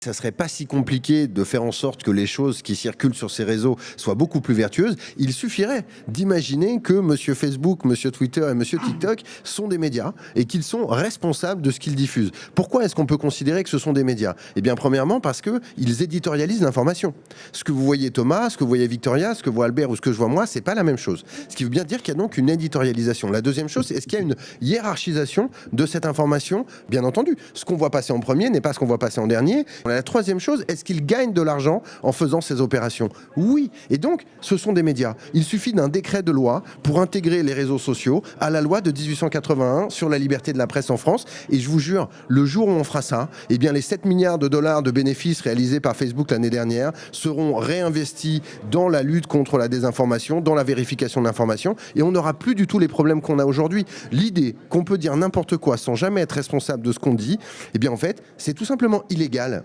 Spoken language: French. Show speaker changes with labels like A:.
A: Ça serait pas si compliqué de faire en sorte que les choses qui circulent sur ces réseaux soient beaucoup plus vertueuses. Il suffirait d'imaginer que Monsieur Facebook, Monsieur Twitter et Monsieur TikTok sont des médias et qu'ils sont responsables de ce qu'ils diffusent. Pourquoi est-ce qu'on peut considérer que ce sont des médias? Eh bien, premièrement, parce qu'ils éditorialisent l'information. Ce que vous voyez Thomas, ce que vous voyez Victoria, ce que voit Albert ou ce que je vois moi, c'est pas la même chose. Ce qui veut bien dire qu'il y a donc une éditorialisation. La deuxième chose, c'est est-ce qu'il y a une hiérarchisation de cette information? Bien entendu, ce qu'on voit passer en premier n'est pas ce qu'on voit passer en dernier. La troisième chose, est-ce qu'ils gagnent de l'argent en faisant ces opérations? Oui. Et donc, ce sont des médias. Il suffit d'un décret de loi pour intégrer les réseaux sociaux à la loi de 1881 sur la liberté de la presse en France. Et je vous jure, le jour où on fera ça, eh bien, les 7 milliards de dollars de bénéfices réalisés par Facebook l'année dernière seront réinvestis dans la lutte contre la désinformation, dans la vérification de l'information, et on n'aura plus du tout les problèmes qu'on a aujourd'hui. L'idée qu'on peut dire n'importe quoi sans jamais être responsable de ce qu'on dit, eh bien, en fait, c'est tout simplement illégal.